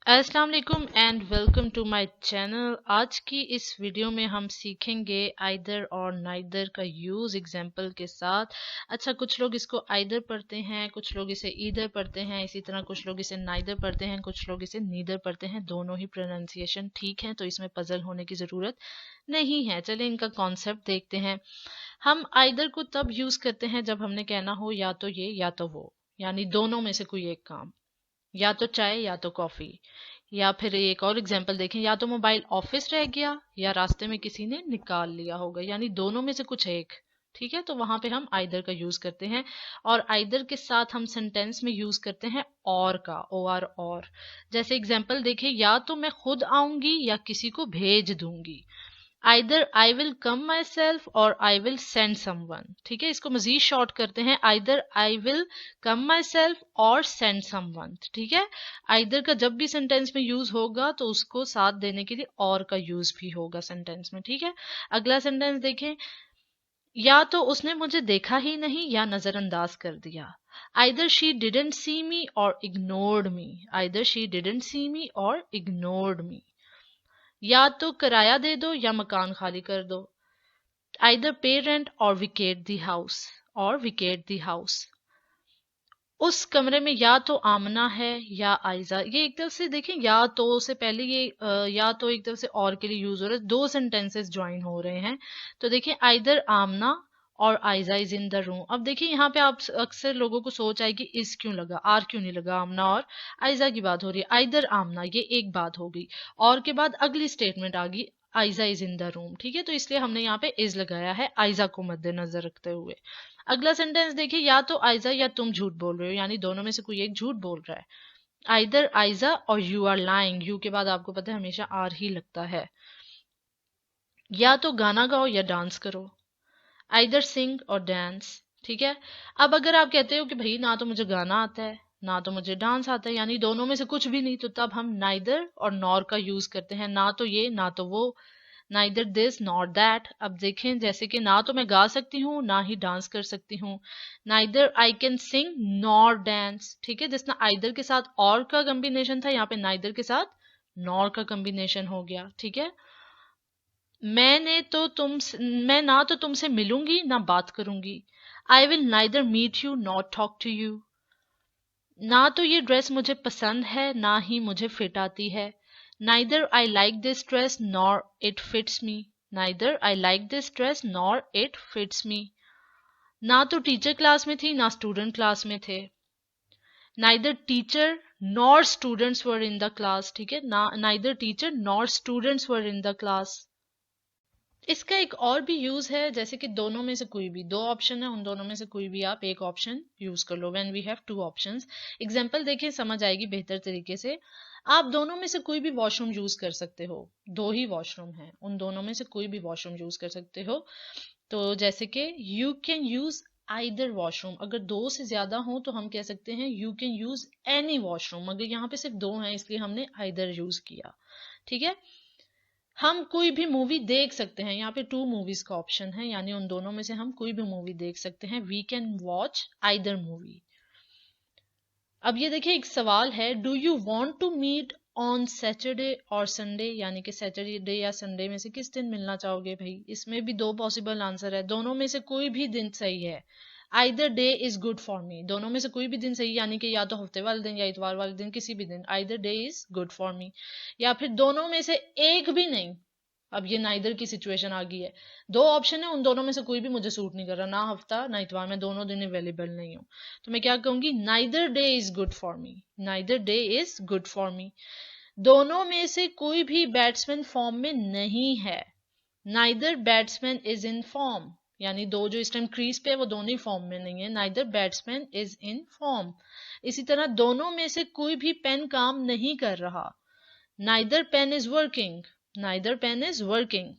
अस्सलाम वालेकुम and welcome to my channel. आज की इस वीडियो में हम सीखेंगे आइदर और नाइदर का यूज एग्जाम्पल के साथ। अच्छा, कुछ लोग इसको आइदर पढ़ते हैं, कुछ लोग इसे ईदर पढ़ते हैं, इसी तरह कुछ लोग इसे नाइदर पढ़ते हैं, कुछ लोग इसे नीदर पढ़ते हैं। दोनों ही प्रोनाउंसिएशन ठीक है, तो इसमें पजल होने की ज़रूरत नहीं है। चलिए इनका कॉन्सेप्ट देखते हैं। हम आइदर को तब यूज करते हैं जब हमने कहना हो या तो ये या तो वो, यानी दोनों में से कोई एक काम, या तो चाय या तो कॉफी। या फिर एक और एग्जांपल देखें, या तो मोबाइल ऑफिस रह गया या रास्ते में किसी ने निकाल लिया होगा, यानी दोनों में से कुछ एक। ठीक है, तो वहां पे हम आइदर का यूज करते हैं। और आइदर के साथ हम सेंटेंस में यूज करते हैं और का, ओ आर और। जैसे एग्जांपल देखें, या तो मैं खुद आऊंगी या किसी को भेज दूंगी। Either I will come my self और आई विल सेंड समवन। ठीक है, इसको मजीद शॉर्ट करते हैं, either I will come my self और सेंड समवन। ठीक है, आइदर का जब भी सेंटेंस में यूज होगा तो उसको साथ देने के लिए और का यूज भी होगा सेंटेंस में। ठीक है, अगला सेंटेंस देखें, या तो उसने मुझे देखा ही नहीं या नजरअंदाज कर दिया। Either she didn't see me or ignored me. Either she didn't see me or ignored मी। या तो किराया दे दो या मकान खाली कर दो। आइदर पे रेंट और विकेट द हाउस, और विकेट द हाउस। उस कमरे में या तो आमना है या आयजा। ये एक तरफ से देखें, या तो से पहले ये या तो एक तरफ से और के लिए यूज हो रहा है, दो सेंटेंसेस ज्वाइन हो रहे हैं। तो देखिए, आइदर आमना और Aiza is in the room. अब देखिए यहाँ पे आप अक्सर लोगों को सोच आएगी इस क्यों लगा, आर क्यों नहीं लगा, आमना और आयजा की बात हो रही है। आइदर आमना, ये एक बात हो गई, और के बाद अगली स्टेटमेंट आ गई, Aiza is in the room. ठीक है, तो इसलिए हमने यहाँ पे इज लगाया है आयजा को मद्देनजर रखते हुए। अगला सेंटेंस देखिए, या तो आयजा या तुम झूठ बोल रहे हो, यानी दोनों में से कोई एक झूठ बोल रहा है। आइदर आयजा और यू आर लाइंग। यू के बाद आपको पता है हमेशा आर ही लगता है। या तो गाना गाओ या डांस करो। आइदर सिंग और डांस। ठीक है, अब अगर आप कहते हो कि भाई ना तो मुझे गाना आता है ना तो मुझे डांस आता है, यानी दोनों में से कुछ भी नहीं, तो तब हम नाइदर और नॉर का यूज करते हैं। ना तो ये ना तो वो, नाइदर दिस नॉट दैट। अब देखें, जैसे कि ना तो मैं गा सकती हूँ ना ही डांस कर सकती हूँ। Neither I can sing nor dance. ठीक है, जिसना आइदर के साथ और का कॉम्बिनेशन था, यहाँ पे नाइदर के साथ नॉर का कॉम्बिनेशन हो गया। ठीक है, मैंने तो तुम मैं ना तो तुमसे मिलूंगी ना बात करूंगी। I will neither meet you not talk to you. ना तो ये ड्रेस मुझे पसंद है ना ही मुझे फिट आती है। Neither I like this dress nor it fits me. Neither I like this dress nor it fits me. ना तो टीचर क्लास में थी ना स्टूडेंट क्लास में थे। Neither teacher nor students were in the class. ठीक है ना, neither teacher nor students were in the class. इसका एक और भी यूज है, जैसे कि दोनों में से कोई भी, दो ऑप्शन है, उन दोनों में से कोई भी आप एक ऑप्शन यूज कर लो। When we have two options. Example देखिए, समझ आएगी बेहतर तरीके से। आप दोनों में से कोई भी वॉशरूम यूज कर सकते हो। दो ही वॉशरूम है, उन दोनों में से कोई भी वॉशरूम यूज कर सकते हो। तो जैसे कि you can use either washroom. अगर दो से ज्यादा हो तो हम कह सकते हैं you can use any washroom. मगर यहाँ पे सिर्फ दो हैं, इसलिए हमने आइदर यूज किया। ठीक है, हम कोई भी मूवी देख सकते हैं। यहाँ पे टू मूवीज का ऑप्शन है, यानी उन दोनों में से हम कोई भी मूवी देख सकते हैं। We can watch either movie. अब ये देखिए, एक सवाल है, do you want to meet on Saturday और संडे, यानी कि सैटरडे या संडे में से किस दिन मिलना चाहोगे भाई। इसमें भी दो पॉसिबल आंसर है, दोनों में से कोई भी दिन सही है। Either day is good for me, दोनों में से कोई भी दिन सही, यानी कि या तो हफ्ते वाले दिन या इतवार वाले दिन, किसी भी दिन। Either day is good for me. या फिर दोनों में से एक भी नहीं। अब ये नाइदर की सिचुएशन आ गई है, दो ऑप्शन है, उन दोनों में से कोई भी मुझे सूट नहीं कर रहा, ना हफ्ता ना इतवार, मैं दोनों दिन अवेलेबल नहीं हूँ। तो मैं क्या कहूंगी, neither day is good for me. Neither day is good for me. दोनों में से कोई भी बैट्समैन फॉर्म में नहीं है। Neither batsman is in form, यानी दो जो इस टाइम क्रीज पे है वो दोनों ही फॉर्म में नहीं है। Neither batsman is in form. इसी तरह दोनों में से कोई भी पेन काम नहीं कर रहा। Neither pen is working. Neither pen is working.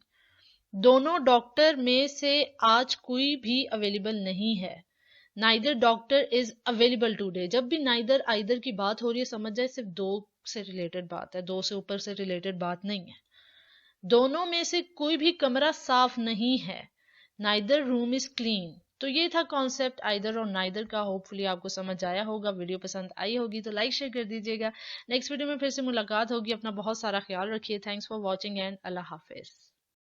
दोनों डॉक्टर में से आज कोई भी अवेलेबल नहीं है। Neither doctor is available today. जब भी नाइदर आइदर की बात हो रही है, समझ जाए सिर्फ दो से रिलेटेड बात है, दो से ऊपर से रिलेटेड बात नहीं है। दोनों में से कोई भी कमरा साफ नहीं है। Neither room is clean. तो ये था कॉन्सेप्ट आइदर और नाइदर का। होपफुली आपको समझ आया होगा, वीडियो पसंद आई होगी तो लाइक शेयर कर दीजिएगा। नेक्स्ट वीडियो में फिर से मुलाकात होगी। अपना बहुत सारा ख्याल रखिए। Thanks for watching and Allah Hafiz.